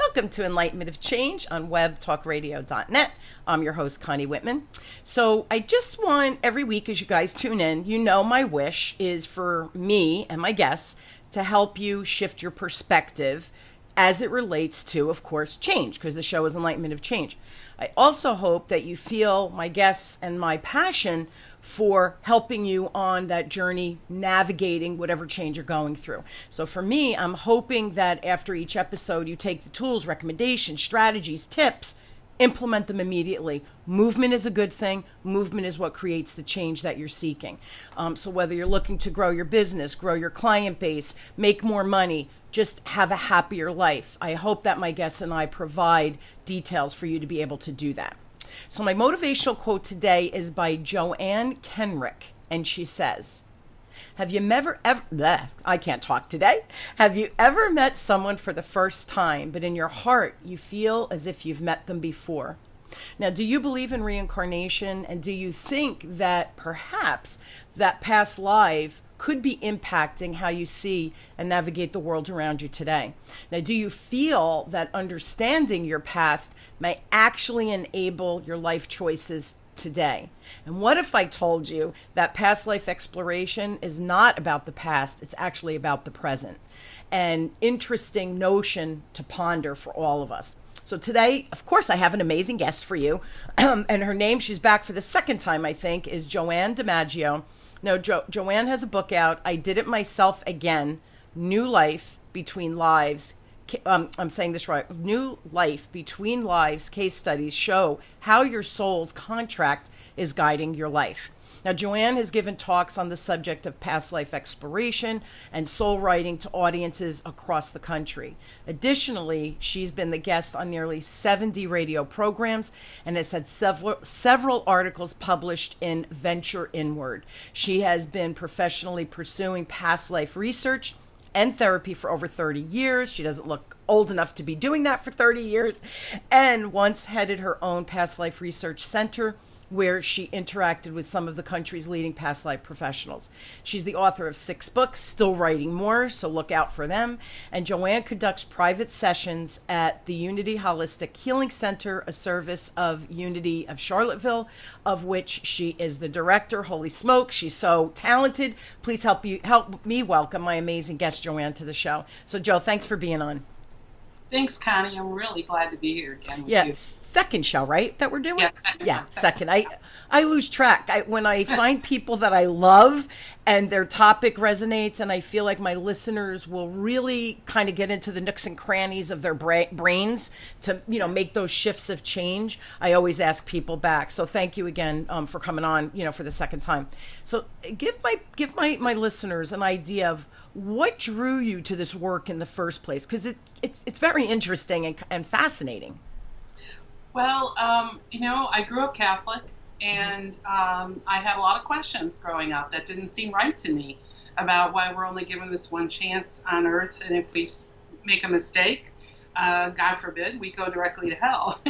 Welcome to Enlightenment of Change on webtalkradio.net. I'm your host, Connie Whitman. So I just want every week as you guys tune in, you know my wish is for me and my guests to help you shift your perspective as it relates to, of course, change, because the show is Enlightenment of Change. I also hope that you feel my guests and my passion for helping you on that journey, navigating whatever change you're going through. So for me, I'm hoping that after each episode, you take the tools, recommendations, strategies, tips, implement them immediately. Movement is a good thing. Movement is what creates the change that you're seeking. So whether you're looking to grow your business, grow your client base, make more money, just have a happier life, I hope that my guests and I provide details for you to be able to do that. So my motivational quote today is by JoAnne Kenrick, and she says, have you ever I can't talk today. Have you ever met someone for the first time, but in your heart you feel as if you've met them before? Now, do you believe in reincarnation, and do you think that perhaps that past life could be impacting how you see and navigate the world around you today? Now, do you feel that understanding your past may actually enable your life choices today? And what if I told you that past life exploration is not about the past, it's actually about the present? An interesting notion to ponder for all of us. So today, of course, I have an amazing guest for you. And her name, she's back for the second time, I think, is JoAnne DiMaggio. No, JoAnne has a book out. I Did It Myself Again, New Life Between Lives. I'm saying this right. New Life Between Lives case studies show how your soul's contract is guiding your life. Now, JoAnne has given talks on the subject of past life exploration and soul writing to audiences across the country. Additionally, she's been the guest on nearly 70 radio programs and has had several articles published in Venture Inward. She has been professionally pursuing past life research and therapy for over 30 years. She doesn't look old enough to be doing that for 30 years, and once headed her own past life research center, where she interacted with some of the country's leading past life professionals. She's the author of 6 books, still writing more, so look out for them. And JoAnne conducts private sessions at the Unity Holistic Healing Center, a service of Unity of Charlottesville, of which she is the director. Holy smoke, she's so talented. Please help me welcome my amazing guest, JoAnne, to the show. So, Jo, thanks for being on. Thanks, Connie. I'm really glad to be here again with you. Second show, right, that we're doing? Yeah, second. I lose track. When I find people that I love and their topic resonates, and I feel like my listeners will really kind of get into the nooks and crannies of their brains to, make those shifts of change, I always ask people back. So thank you again for coming on, for the second time. So give my listeners an idea of what drew you to this work in the first place, because it's very interesting and fascinating. Well, I grew up Catholic, and I had a lot of questions growing up that didn't seem right to me about why we're only given this one chance on earth, and if we make a mistake, God forbid, we go directly to hell.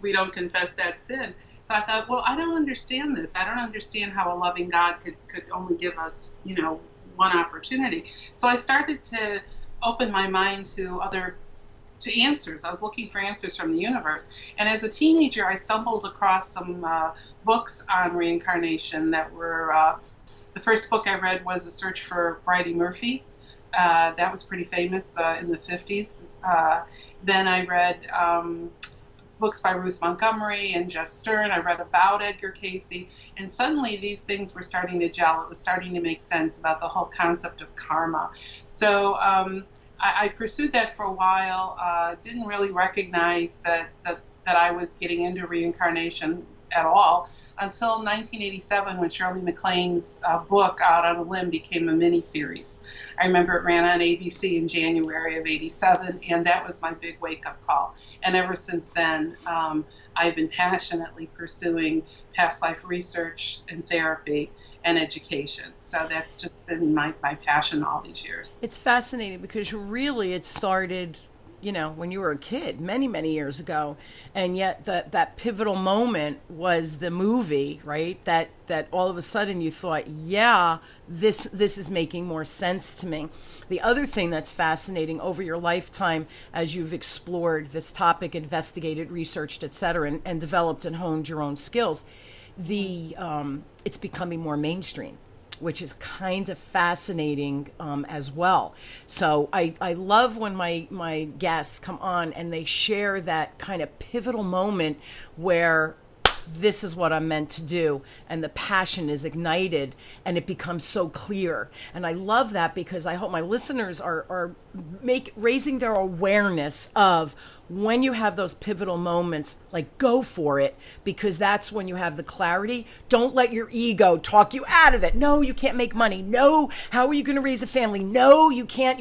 We don't confess that sin. So I thought, well, I don't understand this. I don't understand how a loving God could only give us, one opportunity. So I started to open my mind to answers. I was looking for answers from the universe. And as a teenager, I stumbled across some books on reincarnation that were, the first book I read was A Search for Bridie Murphy. That was pretty famous in the 50s. Then I read books by Ruth Montgomery and Jess Stern. I read about Edgar Cayce, and suddenly these things were starting to gel. It was starting to make sense about the whole concept of karma. So I pursued that for a while. Didn't really recognize that I was getting into reincarnation at all until 1987, when Shirley MacLaine's book Out on a Limb became a mini-series. I remember it ran on ABC in January of 87, and that was my big wake-up call. And ever since then, I've been passionately pursuing past life research and therapy and education. So that's just been my passion all these years. It's fascinating because really it started when you were a kid many, many years ago. And yet that pivotal moment was the movie, right? That all of a sudden you thought, yeah, this is making more sense to me. The other thing that's fascinating over your lifetime, as you've explored this topic, investigated, researched, et cetera, and developed and honed your own skills, it's becoming more mainstream, which is kind of fascinating as well. So I love when my guests come on and they share that kind of pivotal moment where this is what I'm meant to do, and the passion is ignited and it becomes so clear. And I love that, because I hope my listeners are raising their awareness of when you have those pivotal moments, like, go for it, because that's when you have the clarity. Don't let your ego talk you out of it. No, you can't make money. No, how are you going to raise a family? No, you can't.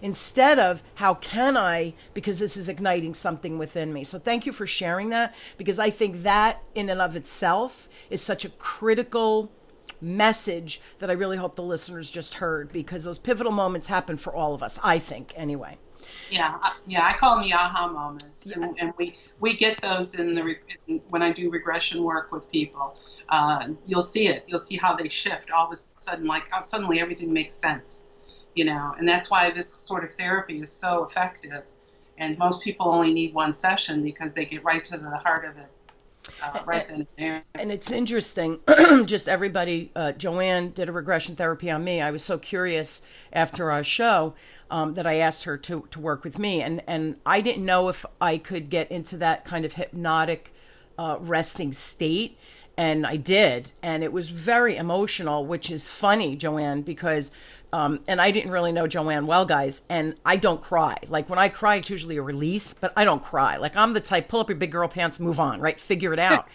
Instead of, how can I? Because this is igniting something within me. So thank you for sharing that, because I think that in and of itself is such a critical message that I really hope the listeners just heard, because those pivotal moments happen for all of us, I think, anyway. Yeah, I call them the aha moments, and we get those when I do regression work with people. You'll see it. You'll see how they shift all of a sudden. Like, suddenly everything makes sense, and that's why this sort of therapy is so effective. And most people only need one session because they get right to the heart of it. Right then and there. And it's interesting, just everybody, JoAnne did a regression therapy on me. I was so curious after our show that I asked her to work with me. And I didn't know if I could get into that kind of hypnotic resting state. And I did. And it was very emotional, which is funny, JoAnne, because and I didn't really know JoAnne well, guys, and I don't cry. Like, when I cry, it's usually a release, but I don't cry. Like, I'm the type, pull up your big girl pants, move on, right? Figure it out.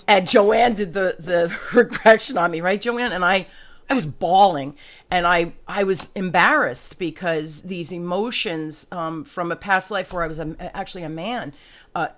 And JoAnne did the regression on me, right, JoAnne? And I was bawling, and I was embarrassed, because these emotions from a past life where I was actually a man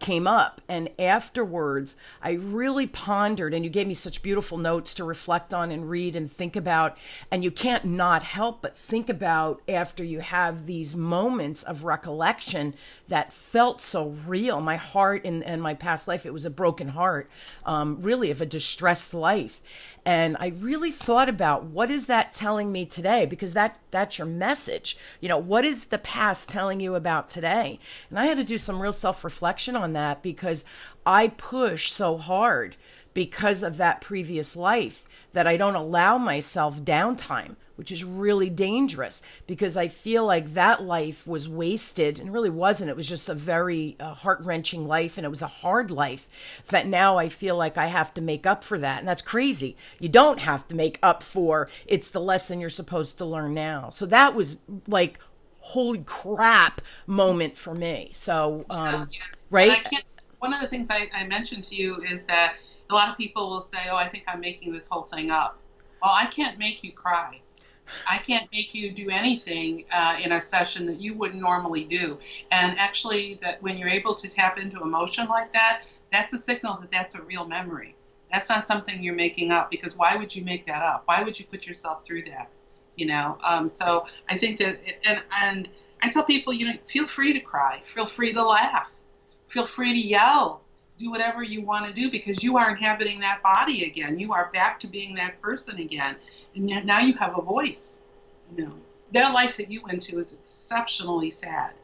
came up. And afterwards, I really pondered, and you gave me such beautiful notes to reflect on and read and think about. And you can't not help but think about, after you have these moments of recollection that felt so real. My heart in my past life, it was a broken heart, really of a distressed life. And I really thought about, what is that telling me today? Because that's your message. What is the past telling you about today? And I had to do some real self-reflection on that, because I push so hard because of that previous life that I don't allow myself downtime, which is really dangerous, because I feel like that life was wasted, and really wasn't. It was just a very heart-wrenching life, and it was a hard life that now I feel like I have to make up for that. And that's crazy. You don't have to make up for. It's the lesson you're supposed to learn now. So that was like, holy crap moment for me. So, right? One of the things I mentioned to you is that a lot of people will say, oh, I think I'm making this whole thing up. Well, I can't make you cry. I can't make you do anything in a session that you wouldn't normally do. And actually, that when you're able to tap into emotion like that, that's a signal that that's a real memory. That's not something you're making up, because why would you make that up? Why would you put yourself through that? So I think that, and I tell people, feel free to cry, feel free to laugh, feel free to yell, do whatever you want to do, because you are inhabiting that body again. You are back to being that person again. And now you have a voice. That life that you went to is exceptionally sad.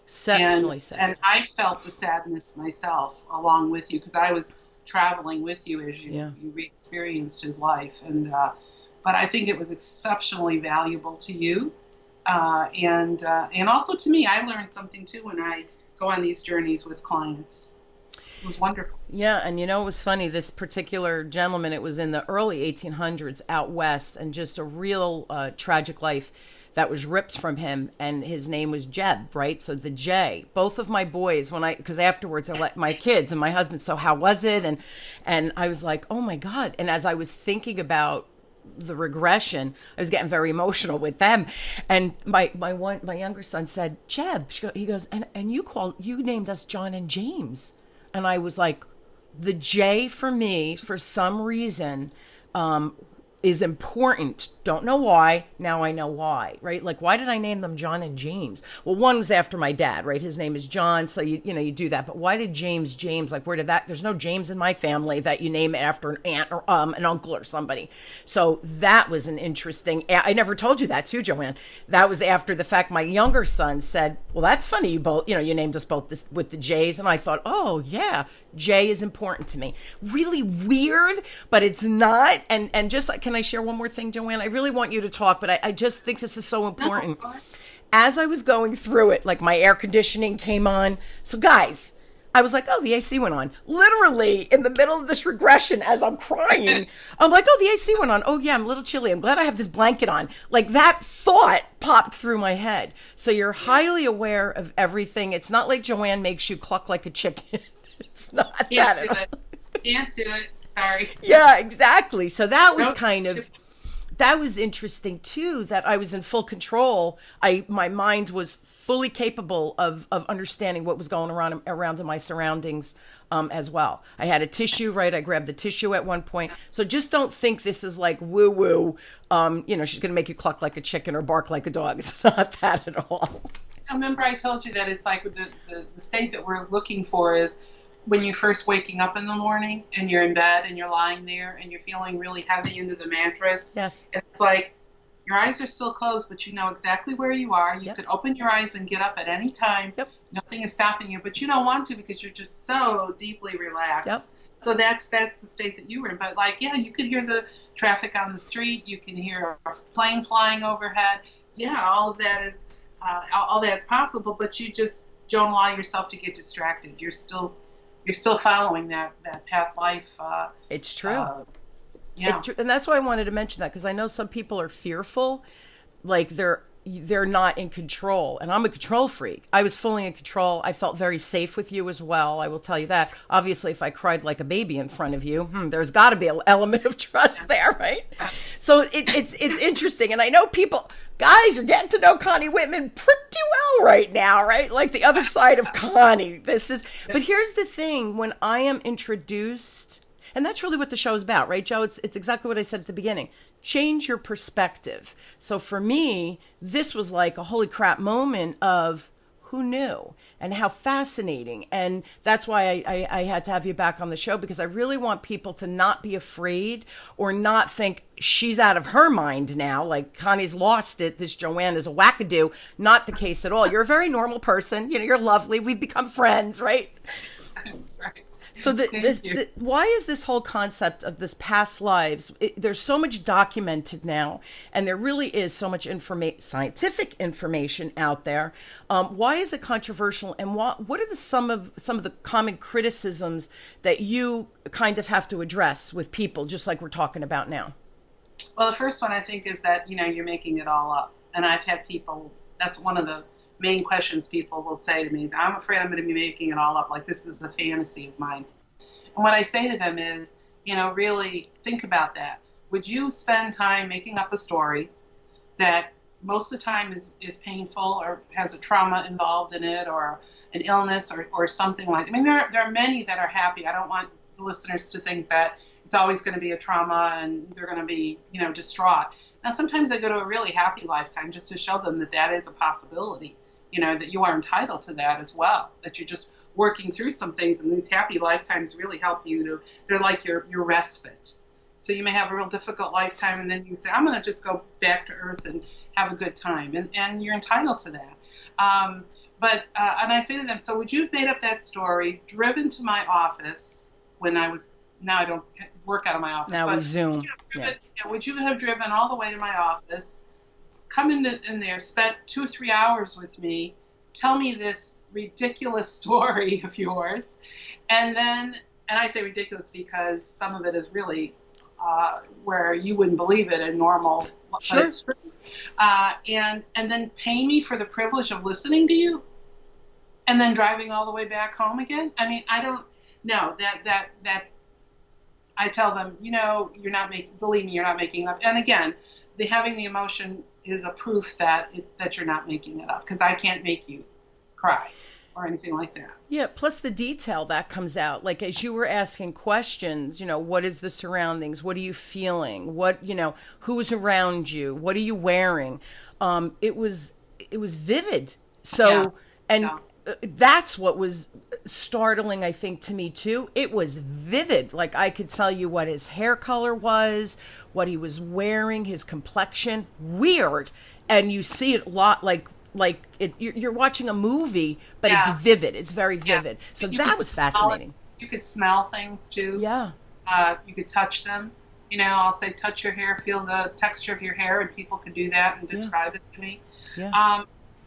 Exceptionally sad. And I felt the sadness myself along with you, because I was traveling with you as you re-experienced his life. And but I think it was exceptionally valuable to you. And also to me. I learned something too when I go on these journeys with clients. It was wonderful. Yeah, and it was funny, this particular gentleman, it was in the early 1800s out west, and just a real tragic life that was ripped from him, and his name was Jeb, right? So the J. Both of my boys, because afterwards I let my kids and my husband, so how was it? And I was like, oh my God. And as I was thinking about the regression, I was getting very emotional with them. And my younger son said, Jeb, he goes, and you named us John and James. And I was like, the J for me, for some reason, is important Don't know why. Now I know why, right? Like, why did I name them John and James? Well, one was after my dad, right? His name is John, so you do that. But why did James? Like, where did that? There's no James in my family that you name after an aunt or an uncle or somebody. So that was an interesting. I never told you that too, JoAnne. That was after the fact. My younger son said, "Well, that's funny. You both, you named us both this with the J's," and I thought, "Oh yeah, J is important to me." Really weird, but it's not. And just can I share one more thing, JoAnne? I really want you to talk, but I just think this is so important. As I was going through it, like my air conditioning came on. So guys, I was like, oh, the AC went on. Literally in the middle of this regression as I'm crying, I'm like, oh, the AC went on. Oh yeah, I'm a little chilly. I'm glad I have this blanket on. Like that thought popped through my head. So you're highly aware of everything. It's not like JoAnne makes you cluck like a chicken. It's not that at all. Can't do it. Sorry. Yeah, exactly. So that was that was interesting too, that I was in full control. My mind was fully capable of understanding what was going around in my surroundings as well. I had a tissue, right? I grabbed the tissue at one point. So just don't think this is like woo woo. She's going to make you cluck like a chicken or bark like a dog. It's not that at all. Remember I told you that it's like the state that we're looking for is when you're first waking up in the morning and you're in bed and you're lying there and you're feeling really heavy into the mattress. Yes. It's like your eyes are still closed, but you know exactly where you are. You could open your eyes and get up at any time. Yep. Nothing is stopping you, but you don't want to because you're just so deeply relaxed. Yep. So that's the state that you were in. But you could hear the traffic on the street. You can hear a plane flying overhead. Yeah, all of that is all that's possible, but you just don't allow yourself to get distracted. You're still following that path life. It's true. Yeah. And that's why I wanted to mention that, because I know some people are fearful, like they're not in control. And I'm a control freak. I was fully in control. I felt very safe with you as well. I will tell you that. Obviously, if I cried like a baby in front of you, there's got to be an element of trust there, right? So it's interesting. And I know guys, you're getting to know Connie Whitman pretty well right now, right? Like the other side of Connie. But here's the thing. When I am introduced, and that's really what the show is about, right, Joe? It's exactly what I said at the beginning. Change your perspective. So for me, this was like a holy crap moment of who knew and how fascinating. And that's why I had to have you back on the show, because I really want people to not be afraid or not think she's out of her mind now. Like Connie's lost it. This JoAnne is a wackadoo. Not the case at all. You're a very normal person. You're lovely. We've become friends, right? Right. So why is this whole concept of this past lives? There's so much documented now, and there really is so much scientific information out there. Why is it controversial, and what are some of the common criticisms that you kind of have to address with people, just like we're talking about now? Well, the first one I think is that you're making it all up, and I've had people. That's one of the main questions people will say to me. I'm afraid I'm going to be making it all up, like this is a fantasy of mine. And what I say to them is, really think about that. Would you spend time making up a story that most of the time is painful or has a trauma involved in it or an illness or something like that? I mean, there are many that are happy. I don't want the listeners to think that it's always going to be a trauma and they're going to be, distraught. Now, sometimes they go to a really happy lifetime just to show them that is a possibility. That you are entitled to that as well, that you're just working through some things, and these happy lifetimes really help you they're like your respite. So you may have a real difficult lifetime, and then you say, I'm going to just go back to earth and have a good time, and you're entitled to that. And I say to them, so would you have made up that story, driven to my office when now I don't work out of my office. Now we Zoom. Would you have driven all the way to my office, come in there, spent 2 or 3 hours with me, tell me this ridiculous story of yours, and I say ridiculous because some of it is really where you wouldn't believe it in normal. Sure. And then pay me for the privilege of listening to you, and then driving all the way back home again. I mean, I don't know that. I tell them, you're not believe me, you're not making it up. And again, having the emotion is a proof that you're not making it up, because I can't make you cry. or anything like that. Yeah, plus the detail that comes out. Like as you were asking questions, what is the surroundings? What are you feeling? Who's around you? What are you wearing? It was vivid. So, Yeah. and Yeah. that's what was startling, I think, to me too. It was vivid. Like I could tell you what his hair color was, what he was wearing, his complexion. Weird. And you see it a lot you're watching a movie, but Yeah. it's vivid. It's very vivid. Yeah. So You that could was smell it. fascinating. You could smell things too. Yeah. You could touch them. I'll say, touch your hair, feel the texture of your hair, and people could do that and describe it to me.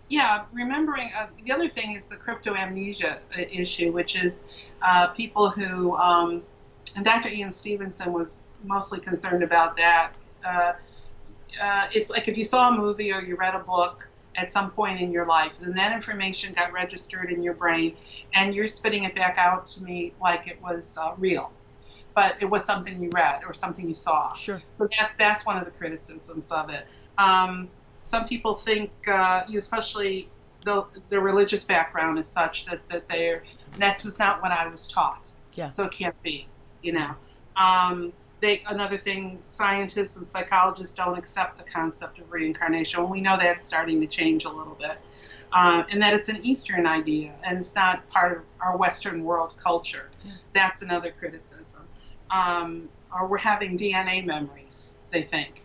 Yeah. Remembering, the other thing is the cryptoamnesia issue, which is people who, and Dr. Ian Stevenson was mostly concerned about that. It's like if you saw a movie or you read a book at some point in your life, then that information got registered in your brain, and you're spitting it back out to me like it was real. But it was something you read or something you saw. Sure. So that's one of the criticisms of it. Some people think, especially the religious background is such that that's just not what I was taught. Yeah. So it can't be, Another thing, scientists and psychologists don't accept the concept of reincarnation. We know that's starting to change a little bit. And that it's an Eastern idea, and it's not part of our Western world culture. Yeah. That's another criticism. Or we're having DNA memories, they think.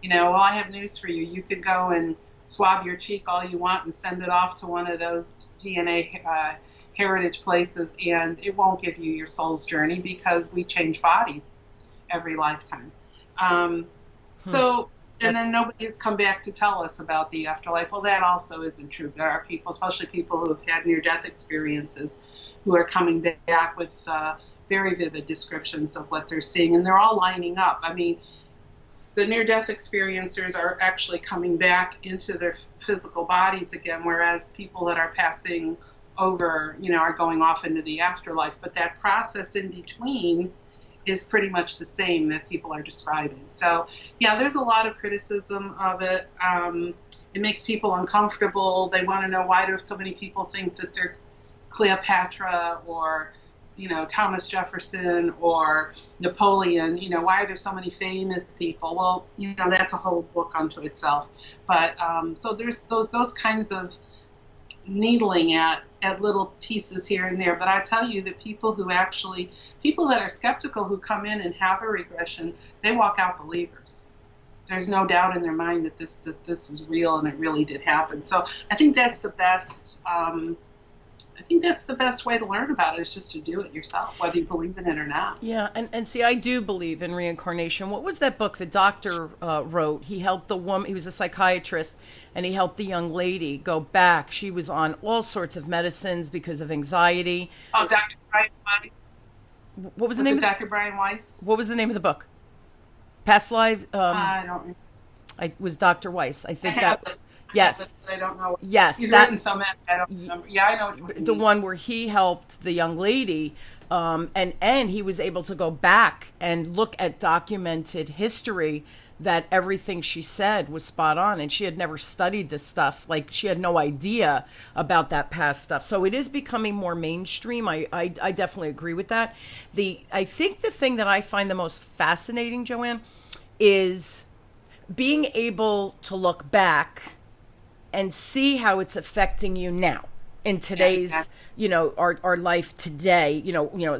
I have news for you. You could go and swab your cheek all you want and send it off to one of those DNA heritage places, and it won't give you your soul's journey because we change bodies every lifetime. And then nobody has come back to tell us about the afterlife. Well, that also isn't true. There are people, especially people who have had near-death experiences, who are coming back with very vivid descriptions of what they're seeing, and they're all lining up. I mean, the near-death experiencers are actually coming back into their physical bodies again, whereas people that are passing over, are going off into the afterlife. But that process in between is pretty much the same that people are describing. So, there's a lot of criticism of it. It makes people uncomfortable. They want to know, why do so many people think that they're Cleopatra or, Thomas Jefferson or Napoleon? Why are there so many famous people? Well, that's a whole book unto itself. But so there's those kinds of needling at little pieces here and there. But I tell you that people that are skeptical who come in and have a regression, they walk out believers. There's no doubt in their mind that this is real and it really did happen. So I think that's the best. I think that's the best way to learn about it, is just to do it yourself, whether you believe in it or not. Yeah, and see, I do believe in reincarnation. What was that book the doctor wrote? He helped the woman, he was a psychiatrist, and he helped the young lady go back. She was on all sorts of medicines because of anxiety. Oh, Dr. Brian Weiss. What was the name? Dr. Brian Weiss? What was the name of the book? Past Lives? I don't remember. I was Dr. Weiss. I think that. Yes. I don't know. Yes. He's written some. I don't remember. Yeah, I know what you mean. The one where he helped the young lady, and he was able to go back and look at documented history that everything she said was spot on, and she had never studied this stuff. Like, she had no idea about that past stuff. So it is becoming more mainstream. I definitely agree with that. I think the thing that I find the most fascinating, JoAnne, is being able to look back and see how it's affecting you now in today's, our life today,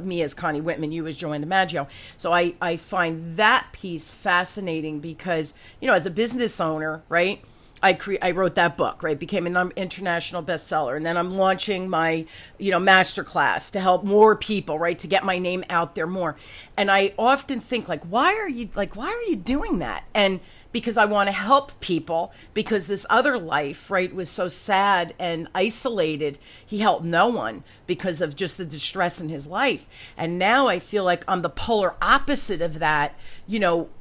me as Connie Whitman, you as JoAnne DiMaggio. So I find that piece fascinating because, as a business owner, right, I wrote that book, right, became an international bestseller. And then I'm launching my, masterclass to help more people, right, to get my name out there more. And I often think, why are you doing that? And because I want to help people, because this other life, right, was so sad and isolated. He helped no one because of just the distress in his life. And now I feel like I'm the polar opposite of that,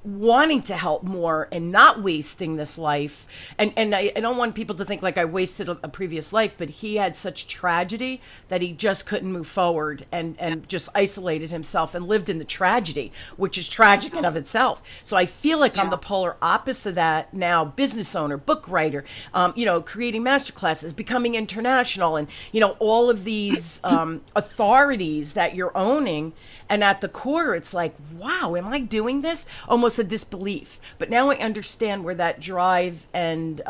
wanting to help more and not wasting this life. And I don't want people to think like I wasted a previous life, but he had such tragedy that he just couldn't move forward and just isolated himself and lived in the tragedy, which is tragic in of itself. So I feel like I'm the polar opposite opposite of that now, business owner, book writer, creating master classes, becoming international, and, all of these authorities that you're owning. And at the core, it's like, wow, am I doing this? Almost a disbelief. But now I understand where that drive and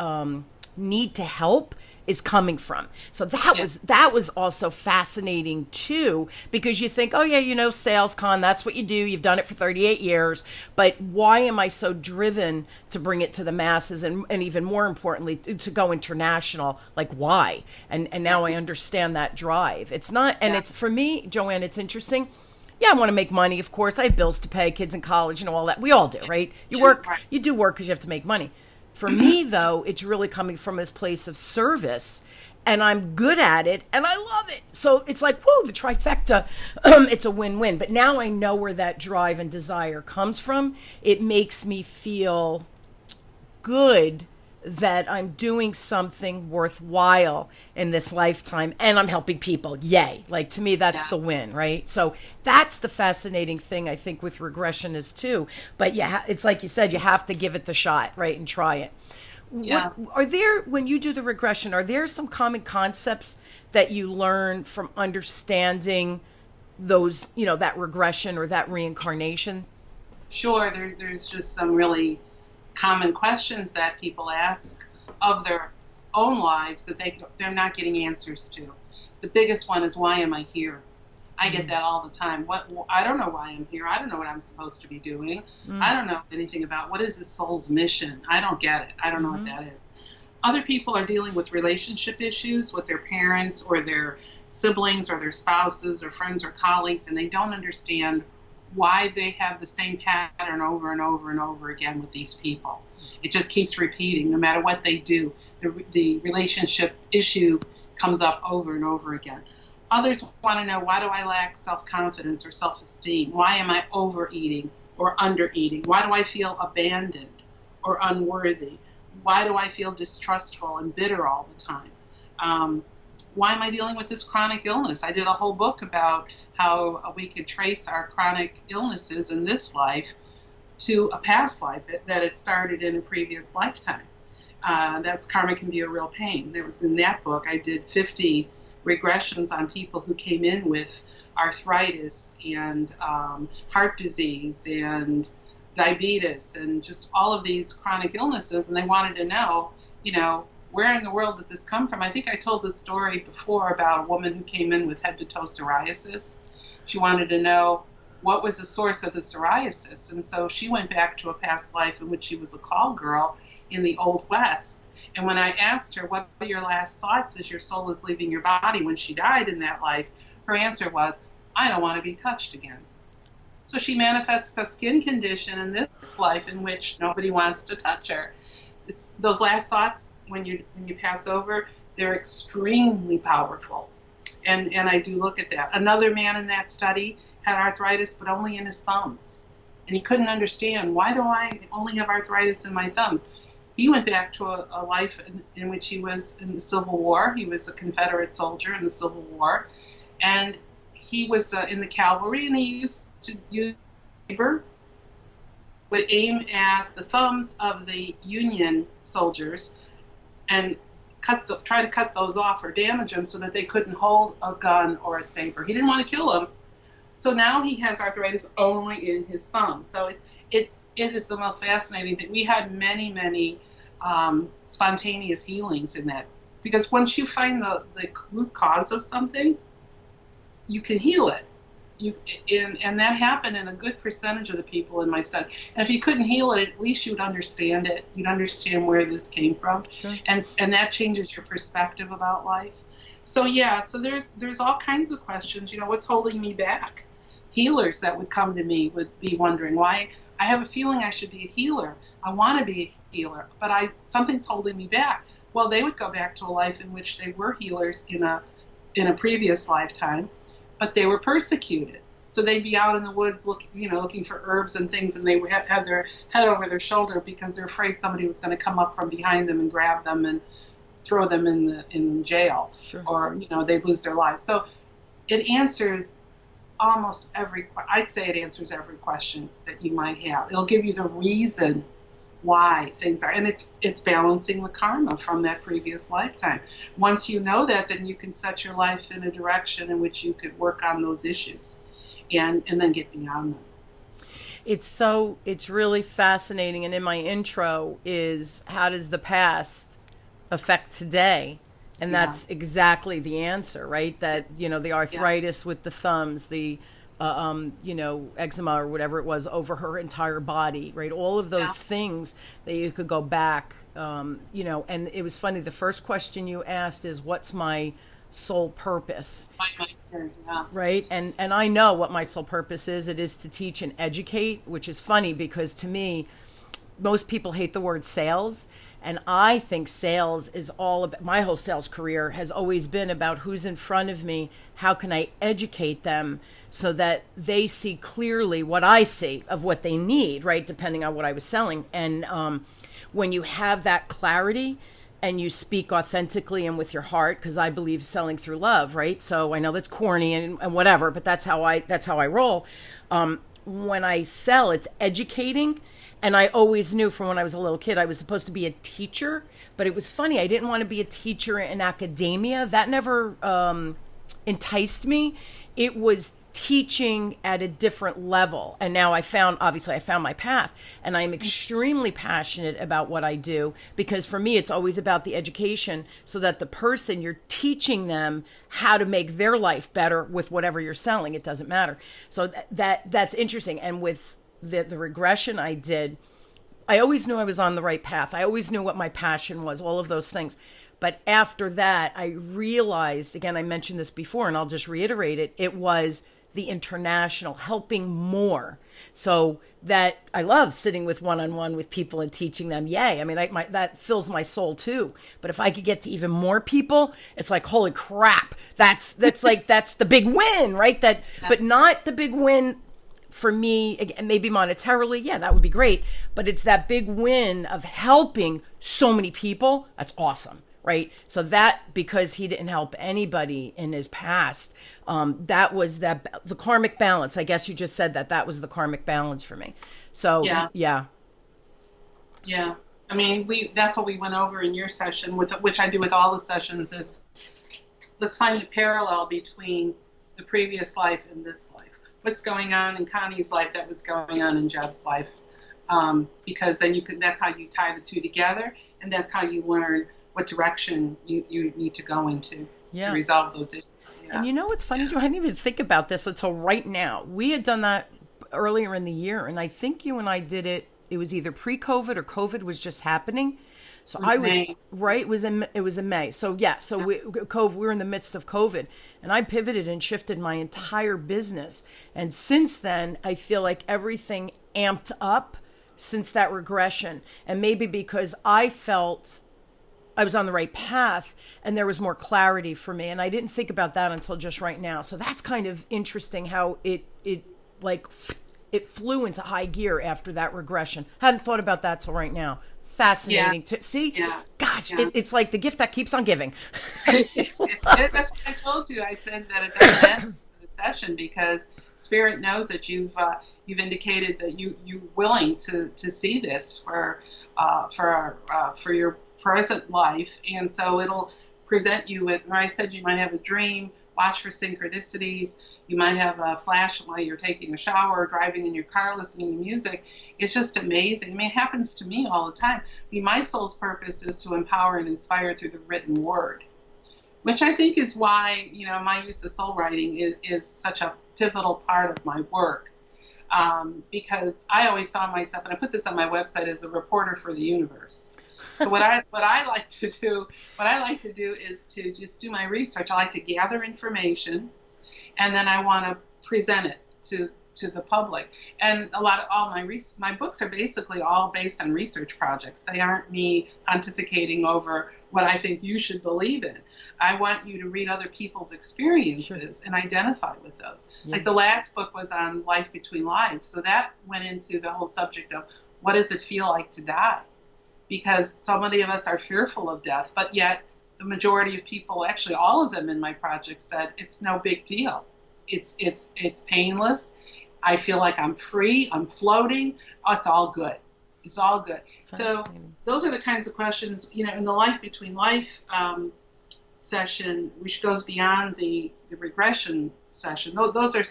need to help is coming from. So that was also fascinating too, because you think, oh yeah, sales con, that's what you do. You've done it for 38 years. But why am I so driven to bring it to the masses, and even more importantly, to go international? Like, why? And now I understand that drive. It's not, and it's, for me, JoAnne, it's interesting. Yeah, I want to make money, of course. I have bills to pay, kids in college, all that. We all do, right? You work, you do work because you have to make money. For me, though, it's really coming from this place of service, and I'm good at it, and I love it. So it's like, whoa, the trifecta. It's a win-win. But now I know where that drive and desire comes from. It makes me feel good that I'm doing something worthwhile in this lifetime, and I'm helping people. Yay. Like, to me, that's the win, right? So that's the fascinating thing, I think, with regression is too. But yeah, it's like you said, you have to give it the shot, right? And try it. Yeah. When you do the regression, are there some common concepts that you learn from understanding those, that regression or that reincarnation? Sure. There's just some really common questions that people ask of their own lives that they're not getting answers to. The biggest one is, why am I here? I get that all the time. I don't know why I'm here. I don't know what I'm supposed to be doing. I don't know anything about what is the soul's mission. I don't get it. I don't know what that is. Other people are dealing with relationship issues with their parents or their siblings or their spouses or friends or colleagues, and they don't understand why they have the same pattern over and over and over again with these people. It just keeps repeating. No matter what they do, the relationship issue comes up over and over again. Others want to know, why do I lack self-confidence or self-esteem? Why am I overeating or undereating? Why do I feel abandoned or unworthy? Why do I feel distrustful and bitter all the time? Why am I dealing with this chronic illness? I did a whole book about how we could trace our chronic illnesses in this life to a past life that it started in a previous lifetime. That's Karma Can Be a Real Pain. There was, in that book, I did 50 regressions on people who came in with arthritis and heart disease and diabetes and just all of these chronic illnesses, and they wanted to know, where in the world did this come from? I think I told this story before about a woman who came in with head-to-toe psoriasis. She wanted to know what was the source of the psoriasis, and so she went back to a past life in which she was a call girl in the Old West. And when I asked her, what are your last thoughts as your soul is leaving your body when she died in that life, her answer was, I don't want to be touched again. So she manifests a skin condition in this life in which nobody wants to touch her. Those last thoughts, when you pass over, they're extremely powerful. And I do look at that. Another man in that study had arthritis, but only in his thumbs. And he couldn't understand, why do I only have arthritis in my thumbs? He went back to a life in which he was in the Civil War. He was a Confederate soldier in the Civil War. And he was in the cavalry, and he used to use saber, would aim at the thumbs of the Union soldiers and try to cut those off or damage them so that they couldn't hold a gun or a saber. He didn't want to kill them. So now he has arthritis only in his thumb. So it is the most fascinating thing. We had many spontaneous healings in that, because once you find the root cause of something, you can heal it. And that happened in a good percentage of the people in my study. And if you couldn't heal it, at least you'd understand it. You'd understand where this came from. Sure. And that changes your perspective about life. So yeah, so there's all kinds of questions. What's holding me back? Healers that would come to me would be wondering why. I have a feeling I should be a healer. I want to be a healer, but something's holding me back. Well, they would go back to a life in which they were healers in a previous lifetime, but they were persecuted. So they'd be out in the woods looking for herbs and things, and they would have their head over their shoulder because they're afraid somebody was going to come up from behind them and grab them and throw them in jail. Sure. Or they'd lose their lives. So it answers I'd say it answers every question that you might have. It'll give you the reason why things are, and it's balancing the karma from that previous lifetime. Once you know that, then you can set your life in a direction in which you could work on those issues and then get beyond them. It's really fascinating. And in my intro is, how does the past affect today? And that's exactly the answer, right? That, the arthritis with the thumbs, the, eczema or whatever it was over her entire body, right? All of those things that you could go back, and it was funny. The first question you asked is, what's my sole purpose? Right? And I know what my sole purpose is. It is to teach and educate, which is funny because to me, most people hate the word sales. And I think sales is all about, my whole sales career has always been about who's in front of me. How can I educate them so that they see clearly what I see of what they need, right? Depending on what I was selling. And when you have that clarity and you speak authentically and with your heart, because I believe selling through love, right? So I know that's corny and whatever, but that's how I roll. When I sell, it's educating. And I always knew from when I was a little kid, I was supposed to be a teacher. But it was funny. I didn't want to be a teacher in academia. That never enticed me. It was teaching at a different level. And now I found my path. And I'm extremely passionate about what I do. Because for me, it's always about the education so that the person, you're teaching them how to make their life better with whatever you're selling. It doesn't matter. So that's interesting. And with the regression I did, I always knew I was on the right path. I always knew what my passion was, all of those things. But after that, I realized, again, I mentioned this before, and I'll just reiterate it, it was the international, helping more. So that I love sitting with one-on-one with people and teaching them. Yay. I mean, that fills my soul too. But if I could get to even more people, it's like, holy crap, that's the big win, right? But not the big win for me, again, maybe monetarily, that would be great. But it's that big win of helping so many people. That's awesome, right? So that, because he didn't help anybody in his past, that was the karmic balance. I guess you just said that was the karmic balance for me. So yeah. I mean, that's what we went over in your session, which I do with all the sessions, is let's find a parallel between the previous life and this life. What's going on in Connie's life that was going on in Jeb's life, because then that's how you tie the two together, and that's how you learn what direction you need to go into to resolve those issues. And you know what's funny, Joe? I didn't even think about this until right now. We had done that earlier in the year, and I think you and I did it. It was either pre-COVID or COVID was just happening. So I was May. Right. It was in May. So we were in the midst of COVID, and I pivoted and shifted my entire business. And since then, I feel like everything amped up since that regression. And maybe because I felt I was on the right path and there was more clarity for me. And I didn't think about that until just right now. So that's kind of interesting how it flew into high gear after that regression. Hadn't thought about that till right now. Fascinating to see. Gosh, it's like the gift that keeps on giving. That's what I told you. I said that it doesn't end the session because Spirit knows that you've indicated that you're willing to see this for your present life, and so it'll present you with. I said you might have a dream. Watch for synchronicities. You might have a flash while you're taking a shower or driving in your car listening to music. It's just amazing. I mean, it happens to me all the time. I mean, my soul's purpose is to empower and inspire through the written word, which I think is why, my use of soul writing is such a pivotal part of my work. Because I always saw myself, and I put this on my website, as a reporter for the universe. So what I like to do is to just do my research. I like to gather information, and then I want to present it to the public. And all my books are basically all based on research projects. They aren't me pontificating over what I think you should believe in. I want you to read other people's experiences and identify with those. Like the last book was on life between lives, so that went into the whole subject of what does it feel like to die. Because so many of us are fearful of death, but yet the majority of people, actually all of them in my project, said it's no big deal. It's painless. I feel like I'm free. I'm floating. Oh, it's all good. It's all good. So Fascinating. those are the kinds of questions, in the life between life session, which goes beyond the regression session. Those are,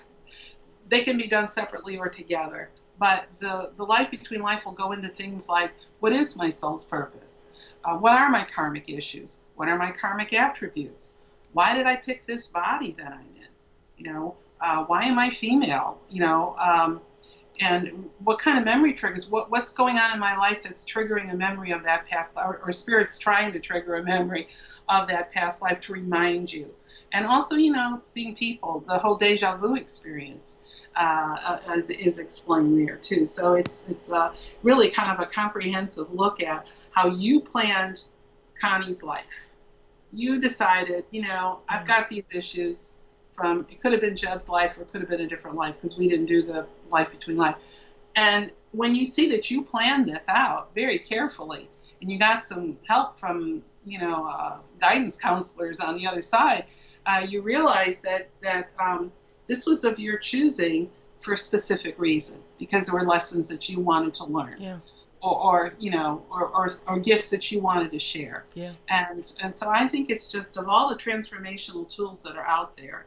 they can be done separately or together. But the life between life will go into things like, what is my soul's purpose? What are my karmic issues? What are my karmic attributes? Why did I pick this body that I'm in? Why am I female? And what kind of memory triggers? What's going on in my life that's triggering a memory of that past life, or spirit's trying to trigger a memory of that past life to remind you? And also, seeing people, the whole deja vu experience is explained there too. So it's really kind of a comprehensive look at how you planned Connie's life. You decided, I've got these issues. It could have been Jeb's life, or it could have been a different life, because we didn't do the life between life. And when you see that you planned this out very carefully, and you got some help from, guidance counselors on the other side, you realize that this was of your choosing for a specific reason, because there were lessons that you wanted to learn. Yeah. Or gifts that you wanted to share. Yeah. And so I think it's just, of all the transformational tools that are out there,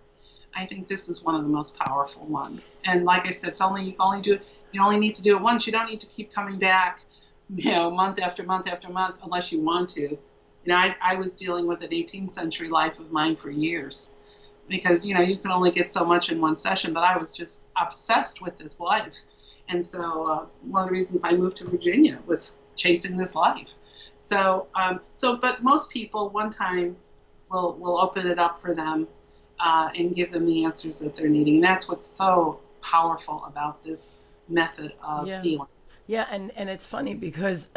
I think this is one of the most powerful ones. And like I said, you only need to do it once. You don't need to keep coming back, month after month after month, unless you want to. I was dealing with an 18th century life of mine for years, because, you can only get so much in one session, but I was just obsessed with this life. And so one of the reasons I moved to Virginia was chasing this life. But most people one time will open it up for them and give them the answers that they're needing. And that's what's so powerful about this method of healing. Yeah, and it's funny because,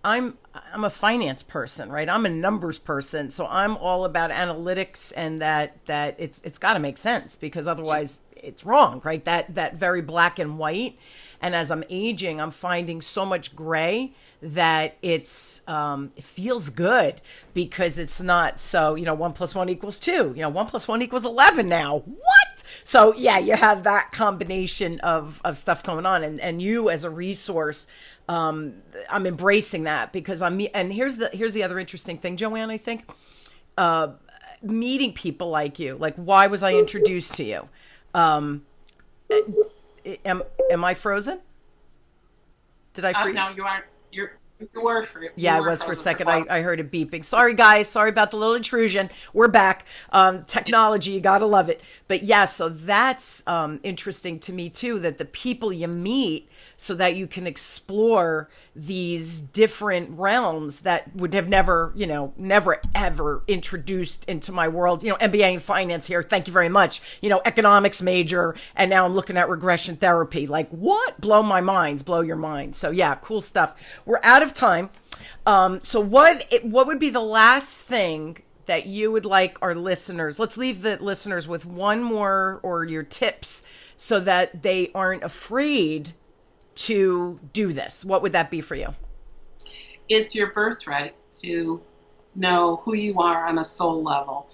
I'm a finance person, right? I'm a numbers person, so I'm all about analytics, and that it's got to make sense, because otherwise it's wrong, right? That very black and white. And as I'm aging, I'm finding so much gray that it feels good, because it's not so, 1 + 1 = 2, 1 + 1 = 11 now. What? So yeah, you have that combination of stuff going on, and you as a resource, I'm embracing that, because and here's the other interesting thing, JoAnne, I think, meeting people like you, like, why was I introduced to you? Am I frozen? Did I freeze? No, you aren't. You were for it. Yeah, I was for a second. I heard it beeping. Sorry, guys. Sorry about the little intrusion. We're back. Technology, you gotta love it. But yeah, so that's interesting to me too, that the people you meet, so that you can explore these different realms that would have never ever introduced into my world. MBA in finance here. Thank you very much. Economics major, and now I'm looking at regression therapy. Like, what? Blow my mind. Blow your mind. So yeah, cool stuff. We're out of time. So what would be the last thing that you would like our listeners? Let's leave the listeners with one more, or your tips, so that they aren't afraid to do this. What would that be for you? It's your birthright to know who you are on a soul level.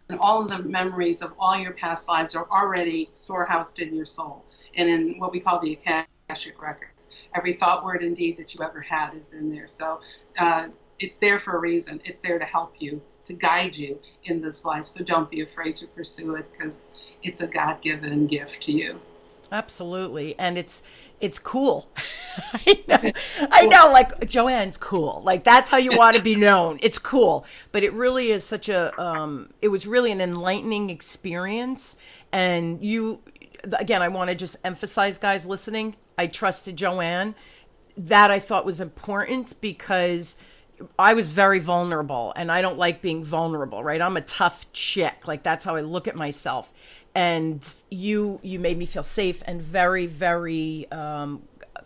And all of the memories of all your past lives are already storehoused in your soul, and in what we call the Akashic records. Every thought, word, and deed that you ever had is in there. So it's there for a reason. It's there to help you, to guide you in this life. So don't be afraid to pursue it, because it's a God-given gift to you. Absolutely. And it's cool. I know, like, JoAnne's cool. Like, that's how you want to be known. It's cool. But it really is such it was really an enlightening experience. And again, I want to just emphasize, guys listening, I trusted JoAnne. That I thought was important, because I was very vulnerable, and I don't like being vulnerable, right? I'm a tough chick. Like, that's how I look at myself. And you made me feel safe and very, very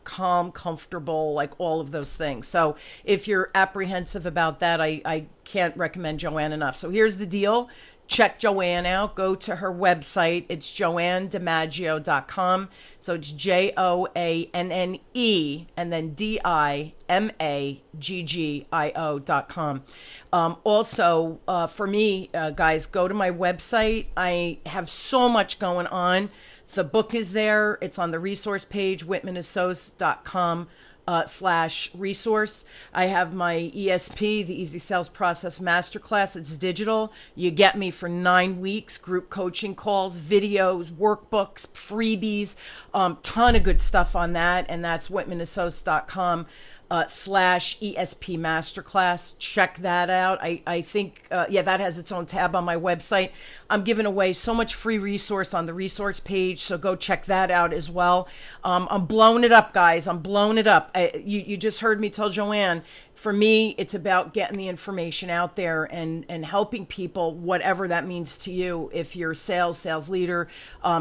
calm, comfortable, like all of those things. So if you're apprehensive about that, I can't recommend JoAnne enough. So here's the deal. Check JoAnne out. Go to her website. It's JoAnneDimaggio.com. So it's JoAnne and then DIMAGGIO.com. Also, for me, guys, go to my website. I have so much going on. The book is there. It's on the resource page, whitmanassociates.com. slash resource. I have my ESP, the Easy Sales Process Masterclass. It's digital. You get me for 9 weeks, group coaching calls, videos, workbooks, freebies, ton of good stuff on that. And that's whitmanassociates.com slash ESP Masterclass. Check that out. I think, that has its own tab on my website. I'm giving away so much free resource on the resource page, so go check that out as well. I'm blowing it up, guys. I'm blowing it up. You just heard me tell JoAnne, for me, it's about getting the information out there and helping people, whatever that means to you. If you're a sales leader,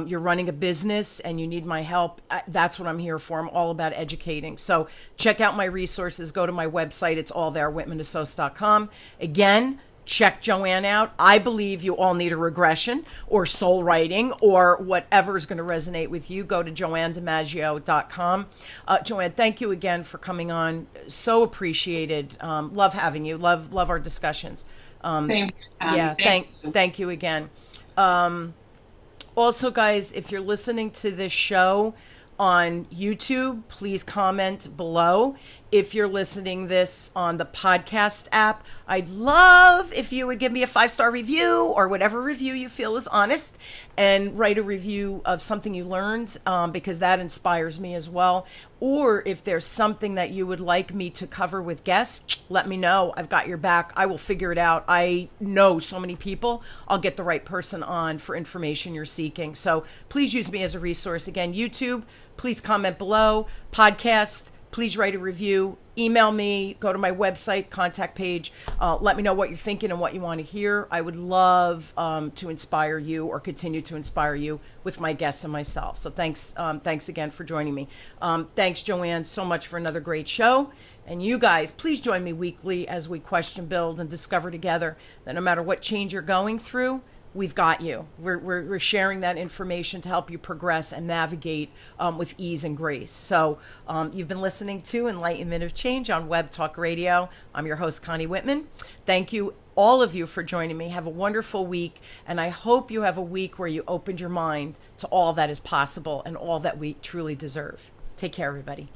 you're running a business and you need my help, that's what I'm here for. I'm all about educating. So check out my resources. Go to my website. It's all there, whitmanassociates.com. Again, check JoAnne out. I believe you all need a regression or soul writing or whatever is going to resonate with you. Go to JoAnneDimaggio.com. JoAnne, thank you again for coming on. So appreciated. Love having you. Love our discussions. Same. Yeah, thank you again. Also, guys, if you're listening to this show on YouTube, please comment below. If you're listening this on the podcast app, I'd love if you would give me a 5-star review or whatever review you feel is honest, and write a review of something you learned, because that inspires me as well. Or if there's something that you would like me to cover with guests, let me know. I've got your back. I will figure it out. I know so many people. I'll get the right person on for information you're seeking. So please use me as a resource. Again, YouTube, please comment below. Podcast, please write a review. Email me, go to my website, contact page. Let me know what you're thinking and what you want to hear. I would love to inspire you or continue to inspire you with my guests and myself. So thanks again for joining me. Thanks, JoAnne, so much for another great show. And you guys, please join me weekly as we question, build, and discover together that no matter what change you're going through, we've got you. We're sharing that information to help you progress and navigate with ease and grace. So you've been listening to Enlightenment of Change on Web Talk Radio. I'm your host, Connie Whitman. Thank you, all of you, for joining me. Have a wonderful week. And I hope you have a week where you opened your mind to all that is possible and all that we truly deserve. Take care, everybody.